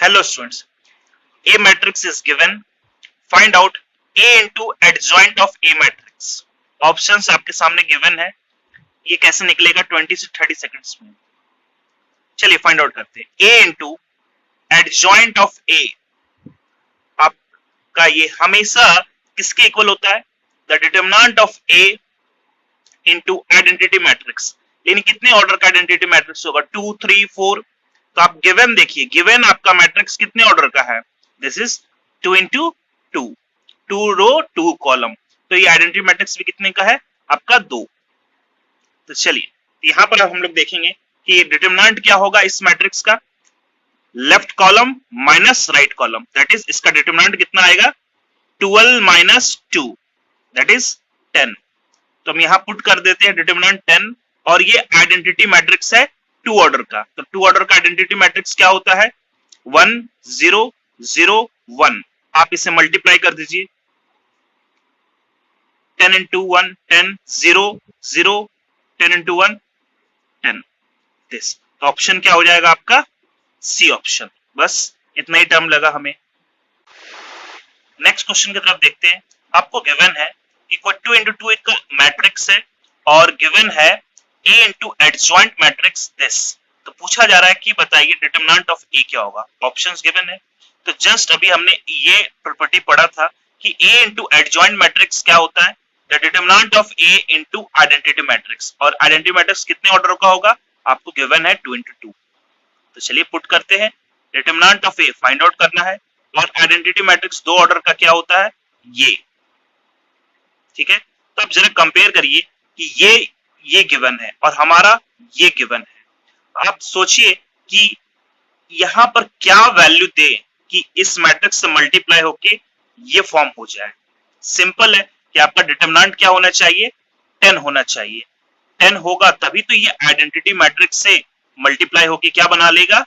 Hello students, A matrix is given. Find out A into adjoint of A matrix. Options आपके सामने given है. ये कैसे निकलेगा 20 से 30 सेकंड्स में. चलिए फाइंड आउट करते हैं. A into adjoint of A आपका ये हमेशा किसके इक्वल होता है? The determinant of A into identity matrix. लेकिन कितने ऑर्डर का आइडेंटिटी मैट्रिक्स होगा? 2, 3, 4. तो आप गिवन देखिए, गिवन आपका मैट्रिक्स कितने ऑर्डर का है? This is 2 into 2, 2 row 2 column. तो ये आइडेंटिटी मैट्रिक्स भी कितने का है? आपका 2. तो चलिए यहां पर हम लोग देखेंगे कि डिटरमिनेंट क्या होगा इस मैट्रिक्स का. Left column minus right column, that is इसका डिटरमिनेंट कितना आएगा? 12 minus 2, दैट इज 10. तो हम यहां पुट कर देते हैं डिटरमिनेंट 10 और ये आइडेंटिटी मैट्रिक्स है 2 ऑर्डर का. तो 2 ऑर्डर का आइडेंटिटी मैट्रिक्स क्या होता है? 1 0 0 1. आप इसे मल्टीप्लाई कर दीजिए. 10 into 1 10, 0 0, 10 into 1 10. दिस तो ऑप्शन क्या हो जाएगा आपका? C option. बस इतना ही टर्म लगा हमें. नेक्स्ट क्वेश्चन की तरफ देखते हैं. आपको गिवन है इक्वल 2 into 2 एक मैट्रिक्स है और गिवन है A into adjoint matrix this. तो पूछा जा रहा है कि बताइए डिटरमिनेंट ऑफ A क्या होगा. ऑप्शंस गिवन है. तो जस्ट अभी हमने ये प्रॉपर्टी पढ़ा था कि A into adjoint matrix क्या होता है? The determinant of A into identity matrix. और आइडेंटिटी मैट्रिक्स कितने ऑर्डर का होगा? आपको गिवन है 2 into 2. तो चलिए पुट करते हैं. Determinant of A find out करना है और आइडेंटिटी मैट्रिक्स 2 ऑर्डर का क्या होता है? ये. ठीक है. तो अब जरा कंपेयर करिए कि ये गिवन है और हमारा ये गिवन है. आप सोचिए कि यहां पर क्या वैल्यू दे कि इस मैट्रिक्स से मल्टीप्लाई होके ये फॉर्म हो जाए. सिंपल है कि आपका डिटरमिनेंट क्या होना चाहिए? 10 होना चाहिए. 10 होगा तभी तो ये आइडेंटिटी मैट्रिक्स से मल्टीप्लाई होके क्या बना लेगा?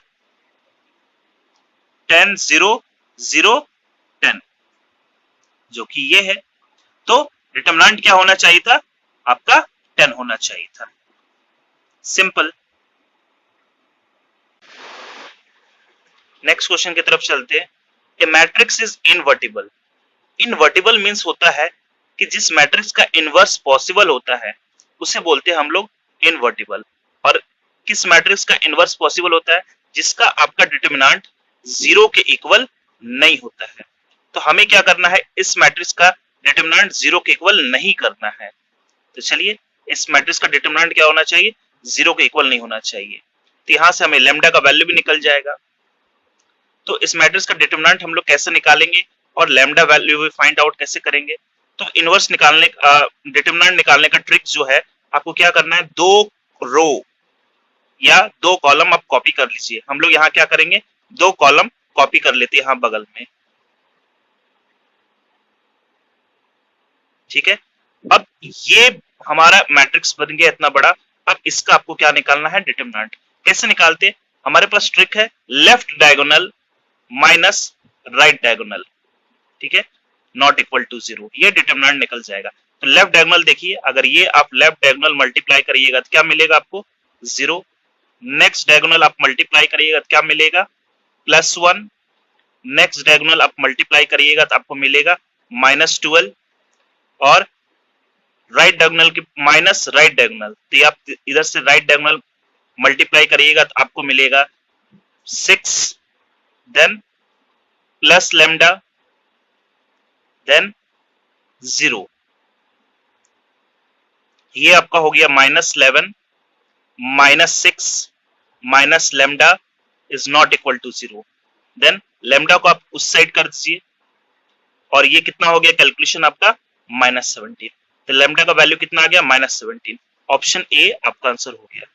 10 0 0 10, जो कि ये है. तो डिटरमिनेंट क्या होना चाहिए था? आपका 10 होना चाहिए था. सिंपल. नेक्स्ट क्वेश्चन की तरफ चलते हैं. A matrix is invertible. Invertible means होता है कि जिस मैट्रिक्स का इनवर्स पॉसिबल होता है उसे बोलते हैं हम लोग इनवर्टिबल. और किस मैट्रिक्स का इनवर्स पॉसिबल होता है? जिसका आपका डिटरमिनेंट 0 के इक्वल नहीं होता है. तो हमें क्या करना है? इस मैट्रिक्स का डिटरमिनेंट 0 के इक्वल नहीं करना है. तो चलिए इस मैट्रिक्स का डिटरमिनेंट क्या होना चाहिए? 0 के इक्वल नहीं होना चाहिए. तो यहां से हमें लैम्डा का वैल्यू भी निकल जाएगा. तो इस मैट्रिक्स का डिटरमिनेंट हम लोग कैसे निकालेंगे और लैम्डा वैल्यू भी फाइंड आउट कैसे करेंगे? तो इनवर्स निकालने डिटरमिनेंट निकालने का ट्रिक जो है, आपको क्या करना है? 2 रो या 2 कॉलम आप कॉपी कर लीजिए. हम लोग यहाँ क्या करेंगे? 2 कॉलम कॉपी कर लेते हैं यहां बगल में. ठीक है. अब ये हमारा मैट्रिक्स बन गया इतना बड़ा. अब इसका आपको क्या निकालना है? डिटरमिनेंट. कैसे निकालते हैं? हमारे पास ट्रिक है left diagonal minus right diagonal. ठीक है. Not equal to 0. ये डिटरमिनेंट निकल जाएगा. तो लेफ्ट डायगोनल देखिए, अगर ये आप लेफ्ट डायगोनल मल्टीप्लाई करिएगा तो क्या मिलेगा आपको? 0. नेक्स्ट डायगोनल आप मल्टीप्लाई करिएगा तो क्या मिलेगा? +1. नेक्स्ट डायगोनल आप मल्टीप्लाई करिएगा तो आपको मिलेगा -12. और राइट डायगोनल की माइनस राइट डायगोनल, तो आप इधर से राइट डायगोनल मल्टीप्लाई करिएगा तो आपको मिलेगा 6, देन प्लस लैम्डा, देन 0. ये आपका हो गया -11 -6 minus lambda is not equal to 0. Then lambda को आप उस साइड कर दीजिए और ये कितना हो गया कैलकुलेशन आपका? -17. तो लैम्डा का वैल्यू कितना आ गया? -17. ऑप्शन ए आपका आंसर हो गया.